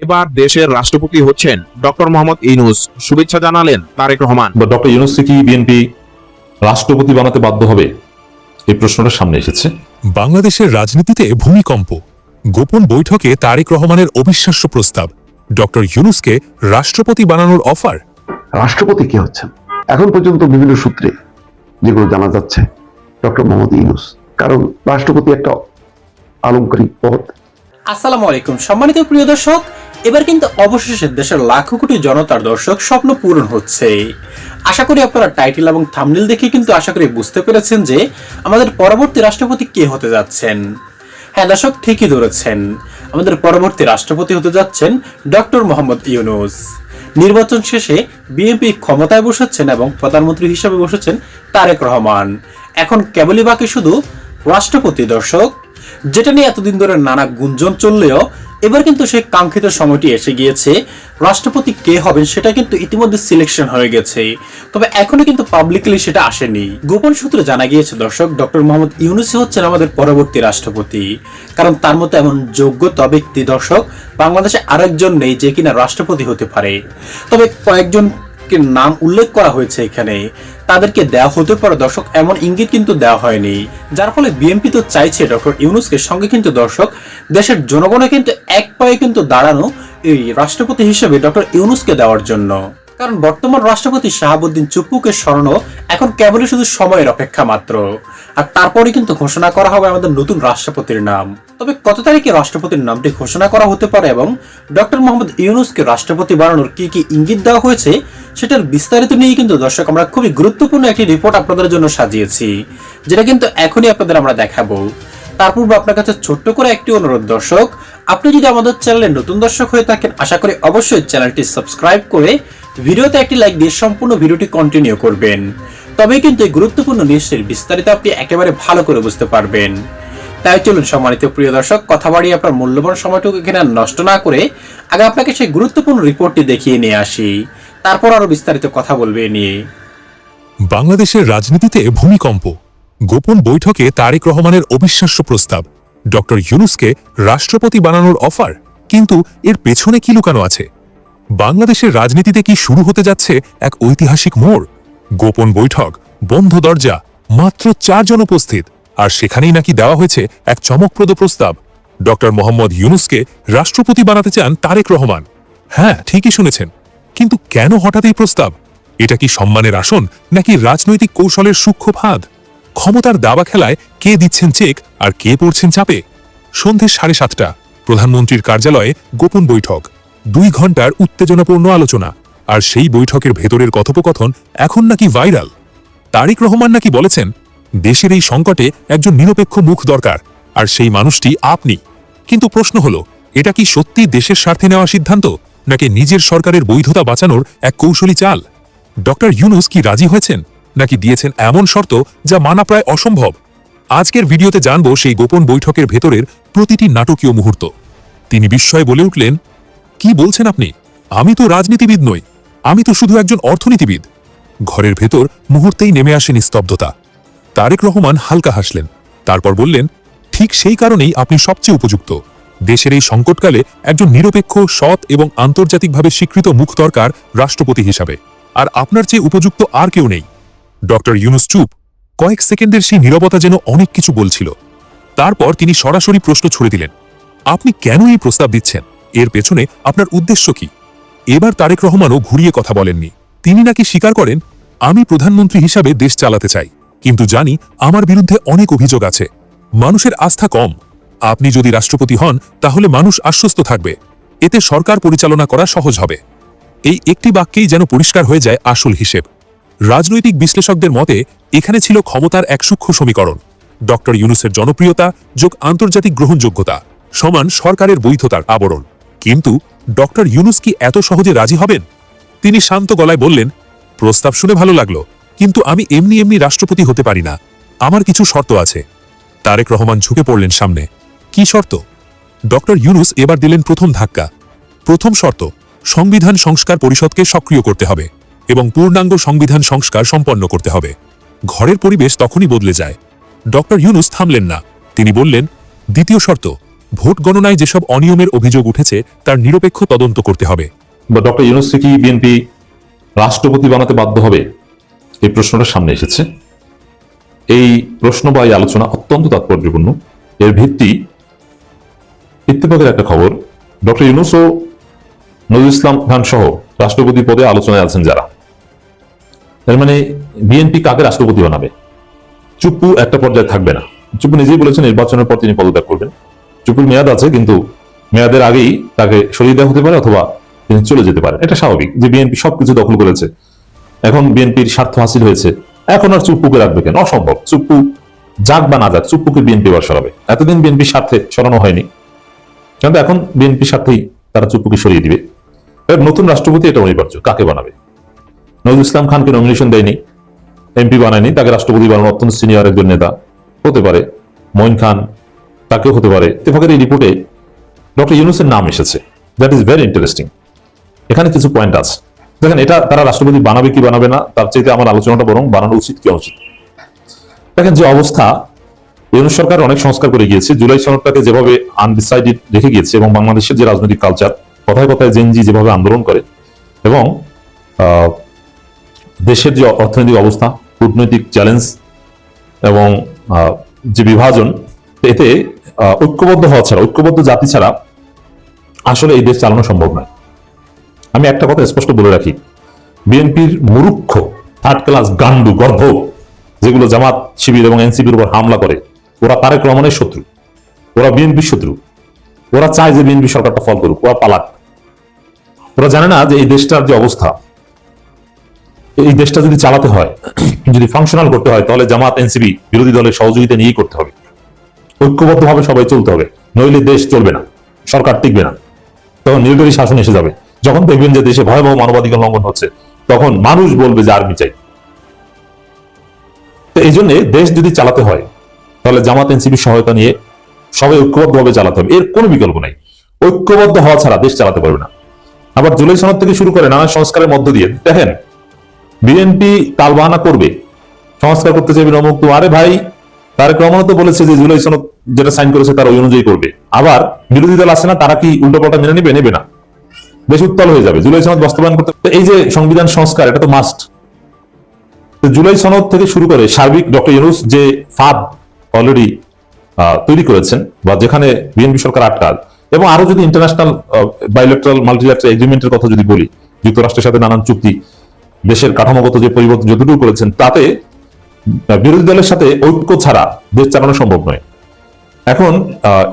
এবার দেশের রাষ্ট্রপতি হচ্ছেন ডক্টর মোহাম্মদ ইউনূস। শুভেচ্ছা জানালেন তারেক রহমান। ডক্টর ইউনূসকে কি বিএনপি রাষ্ট্রপতি বানাতে বাধ্য হবে, এই প্রশ্নটা সামনে এসেছে। বাংলাদেশের রাজনীতিতে ভূমিকম্প। গোপন বৈঠকে তারেক রহমানের অবিশ্বাস্য প্রস্তাব, ডক্টর ইউনূসকে রাষ্ট্রপতি বানানোর অফার। রাষ্ট্রপতি কে হচ্ছেন এখন পর্যন্ত বিভিন্ন সূত্রে যেগুলো জানা যাচ্ছে, ডক্টর মোহাম্মদ ইউনূস। কারণ রাষ্ট্রপতি একটা আলংকারিক পদ। আসসালামু আলাইকুম সম্মানিত প্রিয় দর্শক, এবার কিন্তু অবশেষে দেশের লাখো কোটি জনতার দর্শক স্বপ্ন পূরণ হচ্ছে। আশা করি আপনারা টাইটেল এবং থাম্বনেল দেখে কিন্তু আশা করি বুঝতে পেরেছেন যে আমাদের পরবর্তী রাষ্ট্রপতি কে হতে যাচ্ছেন। হ্যাঁ দর্শক, ঠিকই ধরেছেন, আমাদের পরবর্তী রাষ্ট্রপতি হতে যাচ্ছেন ডক্টর মোহাম্মদ ইউনূস। নির্বাচন শেষে বিএনপি ক্ষমতায় বসেছেন এবং প্রধানমন্ত্রী হিসেবে বসেছেন তারেক রহমান। এখন কেবলই বাকি শুধু রাষ্ট্রপতি দর্শক, যেটা নিয়ে এতদিন ধরে নানা গুঞ্জন চললেও এবার কিন্তু সেই কাঙ্ক্ষিত সময়টি এসে গিয়েছে। রাষ্ট্রপতি কে হবেন সেটা কিন্তু ইতিমধ্যে সিলেকশন হয়ে গেছে, তবে এখনো কিন্তু পাবলিকলি সেটা আসেনি। গোপন সূত্রে জানা গিয়েছে দর্শক, ডক্টর মোহাম্মদ ইউনূস হচ্ছেন আমাদের পরবর্তী রাষ্ট্রপতি। কারণ তার মতো এমন যোগ্যতা ব্যক্তি দর্শক বাংলাদেশে আরেকজন নেই যে কিনা রাষ্ট্রপতি হতে পারে। তবে কয়েকজন নাম উল্লেখ করা হয়েছে এখানে, তাদেরকে দেওয়া হতে পারে দর্শক, এমন ইঙ্গিত কিন্তু দেওয়া হয়নি। যার ফলে বিএনপি তো চাইছে ডক্টর ইউনূসকে সঙ্গে কিন্তু দর্শক দেশের জনগণে কিন্তু এক পায়ে কিন্তু দাঁড়ানো এই রাষ্ট্রপতি হিসেবে ডক্টর ইউনূসকে দেওয়ার জন্য। কারণ বর্তমান রাষ্ট্রপতি শাহাবুদ্দিন চুপ্পুকে সরানো এখন কেবলই শুধু সময়ের অপেক্ষা মাত্র, আর তারপরে কিন্তু ঘোষণা করা হবে আমাদের নতুন রাষ্ট্রপতির নাম। তবে কত তারিখে রাষ্ট্রপতির নামটি ঘোষণা করা হতে পারে এবং ডক্টর মোহাম্মদ ইউনূসকে রাষ্ট্রপতি বানানোর কি কি ইঙ্গিত দেওয়া হয়েছে সেটার বিস্তারিত নিয়ে কিন্তু দর্শক আমরা খুবই গুরুত্বপূর্ণ একটি রিপোর্ট আপনাদের জন্য সাজিয়েছি, যেটা কিন্তু এখনই আপনাদের আমরা দেখাবো। তার পূর্বে আপনার কাছে ছোট্ট করে একটি অনুরোধ দর্শক, আপনি যদি আমাদের চ্যানেলে নতুন দর্শক হয়ে থাকেন আশা করি অবশ্যই চ্যানেলটি সাবস্ক্রাইব করে ভিডিওতে একটি লাইক দিয়ে সম্পূর্ণ ভিডিওটি কন্টিনিউ করবেন। তবেই কিন্তু এই গুরুত্বপূর্ণ নিউজটির বিস্তারিত আপনি একেবারে ভালো করে বুঝতে পারবেন। তাই চলুন সম্মানিত প্রিয় দর্শক, কথা বাড়িয়ে আপনার মূল্যবান সময়টুকু এখানে নষ্ট না করে আগে আপনাকে সেই গুরুত্বপূর্ণ রিপোর্টটি দেখিয়ে নিয়ে আসি, তারপর আরো বিস্তারিত কথা বলবে নিয়ে। বাংলাদেশের রাজনীতিতে ভূমিকম্প। গোপন বৈঠকে তারেক রহমানের অবিশ্বাস্য প্রস্তাব, ডক্টর ইউনূসকে রাষ্ট্রপতি বানানোর অফার। কিন্তু এর পেছনে কি লুকানো আছে? বাংলাদেশের রাজনীতিতে কি শুরু হতে যাচ্ছে এক ঐতিহাসিক মোড়? গোপন বৈঠক, বন্ধ দরজা, মাত্র 4 জন উপস্থিত, আর সেখানেই নাকি দেওয়া হয়েছে এক চমকপ্রদ প্রস্তাব। ডক্টর মোহাম্মদ ইউনূসকে রাষ্ট্রপতি বানাতে চান তারেক রহমান। হ্যাঁ, ঠিকই শুনেছেন, কিন্তু কেন হঠাৎ এই প্রস্তাব? এটা কি সম্মানের আসন নাকি রাজনৈতিক কৌশলের সূক্ষ্ম ফাঁদ? ক্ষমতার দাবা খেলায় কে দিচ্ছেন চেক আর কে পড়ছেন চাপে? সন্ধে 7:30 প্রধানমন্ত্রীর কার্যালয়ে গোপন বৈঠক, 2 ঘন্টার উত্তেজনাপূর্ণ আলোচনা। আর সেই বৈঠকের ভেতরের কথোপকথন এখন নাকি ভাইরাল। তারেক রহমান নাকি বলেছেন, দেশের এই সংকটে একজন নিরপেক্ষ মুখ দরকার, আর সেই মানুষটি আপনি। কিন্তু প্রশ্ন হলো, এটা কি সত্যি দেশের স্বার্থে নেওয়া সিদ্ধান্ত নাকি নিজের সরকারের বৈধতা বাঁচানোর এক কৌশলী চাল? ডক্টর ইউনূস কি রাজি হয়েছেন নাকি দিয়েছেন এমন শর্ত যা মানা প্রায় অসম্ভব? আজকের ভিডিওতে জানবো সেই গোপন বৈঠকের ভেতরের প্রতিটি নাটকীয় মুহূর্ত। তিনি বিস্ময়ে বলে উঠলেন, কি বলছেন আপনি? আমি তো রাজনীতিবিদ নই, আমি তো শুধু একজন অর্থনীতিবিদ। ঘরের ভেতর মুহূর্তেই নেমে আসে নিস্তব্ধতা। তারেক রহমান হালকা হাসলেন, তারপর বললেন, ঠিক সেই কারণেই আপনি সবচেয়ে উপযুক্ত। দেশের এই সংকটকালে একজন নিরপেক্ষ, সৎ এবং আন্তর্জাতিকভাবে স্বীকৃত মুখ দরকার রাষ্ট্রপতি হিসাবে, আর আপনার চেয়ে উপযুক্ত আর কেউ নেই। ডক্টর ইউনূস চুপ। কয়েক সেকেন্ডের সেই নীরবতা যেন অনেক কিছু বলছিল। তারপর তিনি সরাসরি প্রশ্ন ছুড়ে দিলেন, আপনি কেন এই প্রস্তাব দিচ্ছেন? এর পেছনে আপনার উদ্দেশ্য কি? এবার তারেক রহমানও ঘুরিয়ে কথা বলেননি। তিনি নাকি স্বীকার করেন, আমি প্রধানমন্ত্রী হিসাবে দেশ চালাতে চাই, কিন্তু জানি আমার বিরুদ্ধে অনেক অভিযোগ আছে, মানুষের আস্থা কম। আপনি যদি রাষ্ট্রপতি হন তাহলে মানুষ আশ্বস্ত থাকবে, এতে সরকার পরিচালনা করা সহজ হবে। এই একটি বাক্যেই যেন পরিষ্কার হয়ে যায় আসল হিসেব। রাজনৈতিক বিশ্লেষকদের মতে এখানে ছিল ক্ষমতার এক সূক্ষ্ম সমীকরণ। ডক্টর ইউনূসের জনপ্রিয়তা যোগ আন্তর্জাতিক গ্রহণযোগ্যতা সমান সরকারের বৈধতার আবরণ। কিন্তু ডক্টর ইউনূস কি এত সহজে রাজি হবেন? তিনি শান্ত গলায় বললেন, প্রস্তাব শুনে ভালো লাগলো, কিন্তু আমি এমনি এমনি রাষ্ট্রপতি হতে পারি না, আমার কিছু শর্ত আছে। তারেক রহমান ঝুঁকে পড়লেন সামনে। কি শর্ত? ডক্টর ইউনূস এবার দিলেন প্রথম ধাক্কা। প্রথম শর্ত, সংবিধান সংস্কার পরিষদকে সক্রিয় করতে হবে এবং পূর্ণাঙ্গ সংবিধান সংস্কার সম্পন্ন করতে হবে। ঘরের পরিবেশ তখনই বদলে যায়। ডক্টর ইউনূস থামলেন না, তিনি বললেন, দ্বিতীয় শর্ত, ভোট গণনায় যেসব অনিয়মের অভিযোগ উঠেছে তার নিরপেক্ষ তদন্ত করতে হবে। বা ডক্টর ইউনূসকে কি বিএনপি রাষ্ট্রপতি বানাতে বাধ্য হবে, এই প্রশ্নটা সামনে এসেছে। এই প্রশ্ন বা এই আলোচনা অত্যন্ত তাৎপর্যপূর্ণ। এর ভিত্তি ইত্তেফাকের একটা খবর, ডক্টর ইউনূস ও নজরুল ইসলাম খান সহ রাষ্ট্রপতি পদে আলোচনায় আছেন যারা, এর মানে বিএনপি কাকে রাষ্ট্রপতি বানাবে? চুপ্পু একটা পর্যায়ে থাকবে না। চুপ্পু নিজেই বলেছেন নির্বাচনের পর তিনি পদত্যাগ করবেন। চুপ্পুর মেয়াদ আছে, কিন্তু মেয়াদের আগেই তাকে সরিয়ে দেওয়া হতে পারে অথবা তিনি চলে যেতে পারেন। এটা স্বাভাবিক যে বিএনপি সবকিছু দখল করেছে, এখন বিএনপির স্বার্থ হাসিল হয়েছে, এখন আর চুপ্পুকে রাখবে কেন? অসম্ভব। চুপ্পু যাক বা না যাক, চুপ্পুকে বিএনপি এবার সরাবে। এতদিন বিএনপির স্বার্থে সরানো হয়নি, কিন্তু এখন বিএনপির স্বার্থেই তারা চুপ্পুকে সরিয়ে দিবে। নতুন রাষ্ট্রপতি এটা অনিবার্য। কাকে বানাবে? নজরুল ইসলাম খানকে নমিনেশন দেয়নি, এমপি বানায়নি, তাকে রাষ্ট্রপতি বানানো অত্যন্ত সিনিয়র একজন নেতা হতে পারে। মঈন খান, তাকেও হতে পারে। ইত্তেফাকের এই রিপোর্টে ডক্টর ইউনূসের নাম এসেছে। That is very interesting. এখানে কিছু পয়েন্ট আছে। দেখেন, এটা তারা রাষ্ট্রপতি বানাবে কি বানাবে না তার চাইতে আমার আলোচনাটা বরং বানানো উচিত কি অনুচিত। দেখেন যে অবস্থা, ইউনূস সরকার অনেক সংস্কার করে গিয়েছে। জুলাই সনদটাকে যেভাবে আনডিসাইডেড রেখে গিয়েছে এবং বাংলাদেশের যে রাজনৈতিক কালচার, কথায় কথায় জেনজি যেভাবে আন্দোলন করে এবং দেশের যে অর্থনৈতিক অবস্থা, কূটনৈতিক চ্যালেঞ্জ এবং যে বিভাজন, এতে ঐক্যবদ্ধ হওয়া ছাড়া, ঐক্যবদ্ধ জাতি ছাড়া আসলে এই দেশ চালানো সম্ভব নয়। আমি একটা কথা স্পষ্ট বলে রাখি, বিএনপির মূর্খ থার্ড ক্লাস গান্ডু গর্ভ যেগুলো জামাত শিবির এবং এনসিপির উপর হামলা করে, ওরা তারেক রহমানের শত্রু, ওরা বিএনপির শত্রু। ওরা চায় যে বিএনপি সরকারটা ফল করুক, ওরা পালাক। ওরা জানে না যে এই দেশটার যে অবস্থা, এই দেশটা যদি চালাতে হয়, যদি ফাংশনাল করতে হয়, তাহলে জামাত এনসিপি বিরোধী দলের সহযোগিতা নিয়েই করতে হবে। ঐক্যবদ্ধভাবে সবাই চলতে হবে, নইলে দেশ চলবে না, সরকার টিকবে না। তখন মিলিটারি শাসন এসে যাবে। যখন দেখবেন যে দেশে ভয়াবহ মানবাধিকার লঙ্ঘন হচ্ছে, তখন মানুষ বলবে যে আর্মি চাই। তো এই জন্য দেশ যদি চালাতে হয়, তাহলে জামাত এনসিপির সহায়তা নিয়ে সবাই ঐক্যবদ্ধভাবে চালাতে হবে। এর কোনো বিকল্প নাই। ঐক্যবদ্ধ হওয়া ছাড়া দেশ চালাতে পারবে না। আবার জুলাই সনদ থেকে শুরু করে নানা সংস্কারের মধ্য দিয়ে দেখেন, বিএনপি তালবাহানা করবে, সংস্কার করতে চাইবে অমুক। তো আরে ভাই, তারেক রহমান তো বলেছে যে জুলাই সনদ যেটা সাইন করেছে তারা ওই অনুযায়ী করবে। আবার বিরোধী দল আছে না, তারা কি উল্টোপাল্টা মেনে নেবে? নেবে না। দেশ উত্তাল হয়ে যাবে। জুলাই সনদ বাস্তবায়ন করতে, এই যে সংবিধান সংস্কার, এটা তো মাস্ট। জুলাই সনদ থেকে শুরু করে সার্বিক ডক্টর ইউনূস যে ফাঁদ অলরেডি তৈরি করেছেন, বা যেখানে বিএনপি সরকার আটকাল, এবং আরো যদি ইন্টারন্যাশনাল বাইলেটারাল মাল্টিল্যাটারাল এগ্রিমেন্টের কথা যদি বলি, যুক্তরাষ্ট্রের সাথে নানান চুক্তি, দেশের কাঠামোগত যে পরিবর্তন যতটুকু করেছেন, তাতে বিরোধী দলের সাথে ঐক্য ছাড়া দেশ চালানো সম্ভব নয়। এখন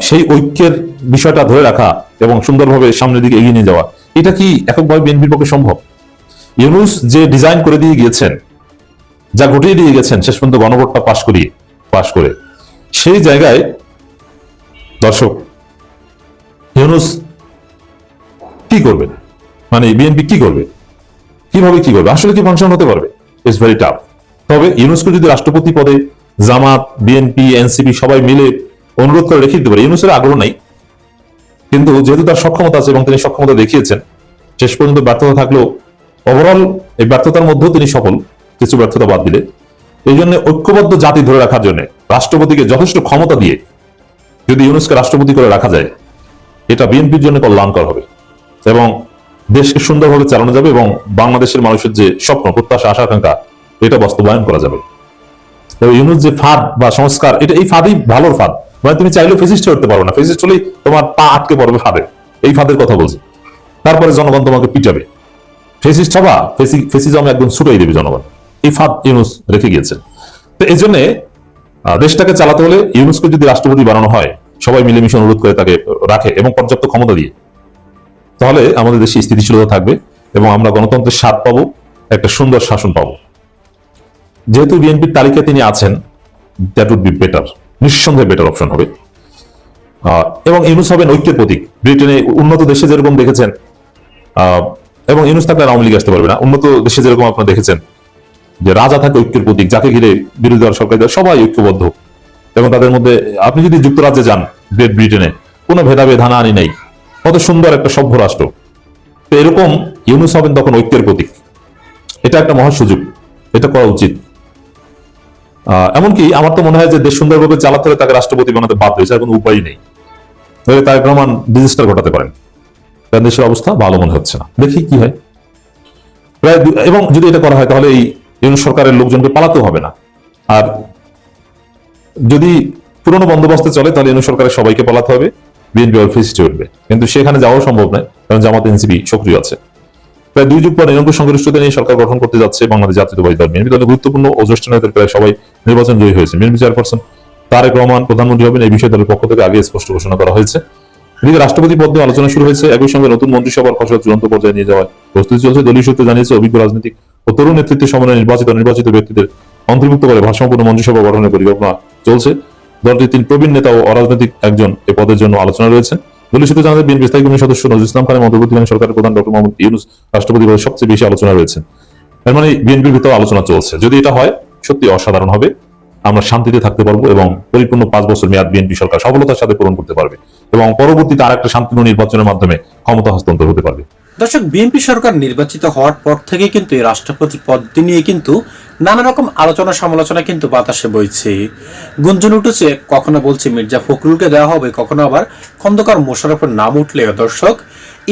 সেই ঐক্যের বিষয়টা ধরে রাখা এবং সুন্দরভাবে সামনের দিকে এগিয়ে নিয়ে যাওয়া, এটা কি এককভাবে বিএনপির পক্ষে সম্ভব? ইউনূস যে ডিজাইন করে দিয়ে গিয়েছেন, যা ঘটিয়ে দিয়ে গেছেন, শেষ পর্যন্ত গণভোটটা পাশ করে, সেই জায়গায় দর্শক ইউনূস কি করবেন? মানে বিএনপি কি করবে? কিভাবে কি করবে? আসলে কি ফাংশন হতে পারবে? It's very tough. তবে ইউনূসকে যদি রাষ্ট্রপতি পদে জামাত, বিএনপি, এনসিপি সবাই মিলে অনুরোধ করে রেখে দিতে পারে, ইউনূসের আগ্রহ নাই, কিন্তু যেহেতু তার সক্ষমতা আছে এবং তিনি সক্ষমতা দেখিয়েছেন, শেষ পর্যন্ত ব্যর্থতা থাকলেও ওভারঅল এই ব্যর্থতার মধ্যেও তিনি সফল, কিছু ব্যর্থতা বাদ দিলে। এই জন্য ঐক্যবদ্ধ জাতি ধরে রাখার জন্য রাষ্ট্রপতিকে যথেষ্ট ক্ষমতা দিয়ে যদি ইউনূসকে রাষ্ট্রপতি করে রাখা যায়, এটা বিএনপির জন্য কল্যাণকর হবে এবং দেশকে সুন্দরভাবে চালানো যাবে এবং বাংলাদেশের মানুষের যে স্বপ্ন, প্রত্যাশা, আশা, আকাঙ্ক্ষা, এটা বাস্তবায়ন করা যাবে। তবে ইউনূস যে ফাঁদ বা সংস্কার, এটা এই ফাঁদই ভালোর ফাঁদ। মানে তুমি চাইলেও ফেসিস্ট করতে পারো না, ফেসিস্ট হলেই তোমার পা আটকে পড়বে ফাঁদে। এই ফাঁদের কথা বলছি। তারপরে জনগণ তোমাকে পিটাবে, ফেসিস্ট হবা, ফেসিজম একদম ছুটাই দেবে জনগণ। এই ফাঁদ ইউনূস রেখে গিয়েছেন। তো এই জন্য দেশটাকে চালাতে হলে ইউনূসকে যদি রাষ্ট্রপতি বানানো হয়, সবাই মিলেমিশে অনুরোধ করে তাকে রাখে এবং পর্যাপ্ত ক্ষমতা দিয়ে, তাহলে আমাদের দেশে স্থিতিশীলতা থাকবে এবং আমরা গণতন্ত্রের স্বাদ পাবো, একটা সুন্দর শাসন পাবো। যেহেতু বিএনপির তালিকায় তিনি আছেন, দ্যাট উড বি বেটার, নিঃসন্দেহে বেটার অপশন হবে। এবং ইউনূস হবেন ঐক্যের প্রতীক। ব্রিটেনে উন্নত দেশে যেরকম দেখেছেন, এবং ইউনূস থাকলে আওয়ামী লীগ আসতে পারবে না। উন্নত দেশে যেরকম আপনারা দেখেছেন যে রাজা থাকে ঐক্যের প্রতীক, যাকে ঘিরে বিরোধী দল, সরকারি দল সবাই ঐক্যবদ্ধ, এবং তাদের মধ্যে আপনি যদি যুক্তরাজ্যে যান, গ্রেট ব্রিটেনে কোনো ভেদাভেদ হানাহানি নেই, কত সুন্দর একটা সভ্য রাষ্ট্র। তো এরকম ইউনূস হবেন তখন ঐক্যের প্রতীক। এটা একটা মহা সুযোগ, এটা করা উচিত। এমনকি আমার তো মনে হয় যে দেশ সুন্দরভাবে চালাতে হলে তাকে রাষ্ট্রপতি বানাতে বাধ্য হয়েছে, আর কোনো উপায় নেই। তাহলে তারেক রহমান ডিজাস্টার ঘটাতে পারেন। কারণ দেশের অবস্থা ভালো মনে হচ্ছে না, দেখি কি হয়। এবং যদি এটা করা হয় তাহলে এই ইউনূস সরকারের লোকজনকে পালাতেও হবে না। আর যদি পুরনো বন্দোবস্তে চলে তাহলে ইউনূস সরকারের সবাইকে পালাতে হবে, বিএনপি আবার ফিস্টে উঠবে, কিন্তু সেখানে যাওয়া সম্ভব নয়, কারণ জামাত এনসিপি সক্রিয় আছে। প্রায় 2 যুগ পর নিরঙ্কুশ সংখ্যাগরিষ্ঠতা নিয়ে সরকার গঠন করতে যাচ্ছে বাংলাদেশ জাতীয়তাবাদী দল বিএনপি। দলের গুরুত্বপূর্ণ ও জ্যেষ্ঠ নেতাদের প্রায় সবাই নির্বাচন জয়ী হয়েছে। বিএনপি চেয়ারপারসন তারেক রহমান প্রধানমন্ত্রী হবেন, এই বিষয়ে দলের পক্ষ থেকে আগে স্পষ্ট ঘোষণা করা হয়েছে। এদিকে রাষ্ট্রপতি পদ নিয়ে আলোচনা শুরু হয়েছে। একই সঙ্গে নতুন মন্ত্রিসভার খসড়া চূড়ান্ত পর্যায়ে নিয়ে যাওয়ার প্রস্তুতি চলছে। দলীয় সূত্র জানিয়েছে, অভিজ্ঞ রাজনৈতিক ও তরুণ নেতৃত্বের সমন্বয়ে নির্বাচিত ব্যক্তিদের অন্তর্ভুক্ত করে ভারসাম্যপূর্ণ মন্ত্রিসভা গঠনের পরিকল্পনা চলছে। দলটির 3 প্রবীণ নেতা ও অরাজনৈতিক একজন এ পদের জন্য আলোচনা রয়েছে। দলীয় সূত্র জানাতে বিএনপি স্থায়ী কমিটির সদস্য নজরুল ইসলাম খানের অন্তর্বর্তীকালীন সরকারের প্রধান ডক্টর মোহাম্মদ ইউনূস রাষ্ট্রপতি পদে সবচেয়ে বেশি আলোচনা রয়েছে। এর মানে বিএনপির ভিতরে আলোচনা চলছে। যদি এটা হয় সত্যি অসাধারণ হবে, আমরা শান্তিতে থাকতে পারবো এবং পরিপূর্ণ 5 বছর মেয়াদ বিএনপি সরকার সফলতার সাথে পূরণ করতে পারবে এবং পরবর্তীতে আরেকটা শান্তিপূর্ণ নির্বাচনের মাধ্যমে ক্ষমতা হস্তান্তর হতে পারবে। দর্শক, বিএনপি সরকার নির্বাচিত হওয়ার পর থেকে কিন্তু এই রাষ্ট্রপতি পদটি নিয়ে কিন্তু নানা রকম আলোচনা সমালোচনা কিন্তু বাতাসে বইছে, গুঞ্জন উঠেছে। কখনো বলছে মির্জা ফখরুলকে দেওয়া হবে, কখনো আবার খন্দকার মোশাররফের নাম উঠলেও দর্শক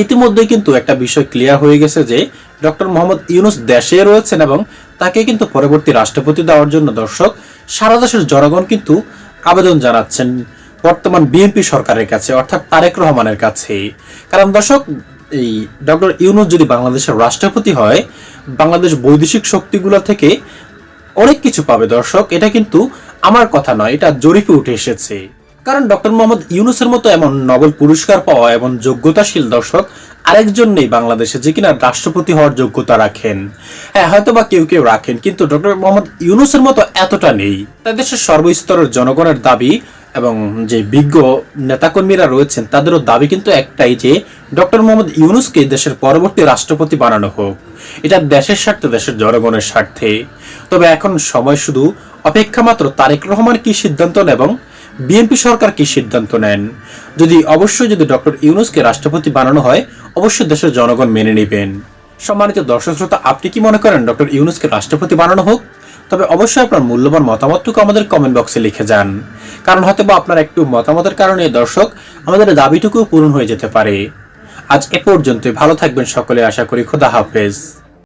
ইতিমধ্যে কিন্তু একটা বিষয় ক্লিয়ার হয়ে গেছে যে ডক্টর মোহাম্মদ ইউনূস দেশে রয়েছেন এবং তাকে কিন্তু পরবর্তী রাষ্ট্রপতি দেওয়ার জন্য দর্শক সারা দেশের জনগণ কিন্তু আবেদন জানাচ্ছেন বর্তমান বিএনপি সরকারের কাছে, অর্থাৎ তারেক রহমানের কাছে। কারণ দর্শক, এই ডক্টর ইউনূস যদি বাংলাদেশের রাষ্ট্রপতি হয়, বাংলাদেশ বৈদেশিক শক্তিগুলো থেকে অনেক কিছু পাবে দর্শক। এটা কিন্তু আমার কথা নয়, এটা জরিপে উঠে এসেছে। কারণ ডক্টর মোহাম্মদ ইউনূসের মতো এমন নোবেল পুরস্কার পাওয়া এবং যোগ্যতাশীল দর্শক আরেকজন নেই বাংলাদেশে, যে কিনা রাষ্ট্রপতি হওয়ার যোগ্যতা রাখেন। হ্যাঁ, হয়তো বা কেউ কেউ রাখেন, কিন্তু ডক্টর মোহাম্মদ ইউনূসের মতো এতটা নেই। তাই দেশের সর্বস্তরের জনগণের দাবি এবং যে বিজ্ঞ নেতাকর্মীরা রয়েছেন তাদেরও দাবি কিন্তু একটাই, যে ডক্টর মোহাম্মদ ইউনূসকে দেশের পরবর্তী রাষ্ট্রপতি বানানো হোক। এটা দেশের স্বার্থে, দেশের জনগণের স্বার্থে। তবে এখন সময় শুধু অপেক্ষা মাত্র তারেক রহমান কি সিদ্ধান্ত নেন এবং বিএনপি সরকার কি সিদ্ধান্ত নেন। অবশ্যই যদি ডক্টর ইউনূসকে রাষ্ট্রপতি বানানো হয়, অবশ্যই দেশের জনগণ মেনে নেবেন। সম্মানিত দর্শক শ্রোতা, আপনি কি মনে করেন ডক্টর ইউনূসকে রাষ্ট্রপতি বানানো হোক? তবে অবশ্যই আপনার মূল্যবান মতামতটুকু আমাদের কমেন্ট বক্সে লিখে যান, কারণ হয়তো বা আপনার একটু মতামতের কারণে দর্শক আমাদের দাবিটুকু পূরণ হয়ে যেতে পারে। আজ এ পর্যন্তই, ভালো থাকবেন সকলে, আশা করি। খোদা হাফেজ।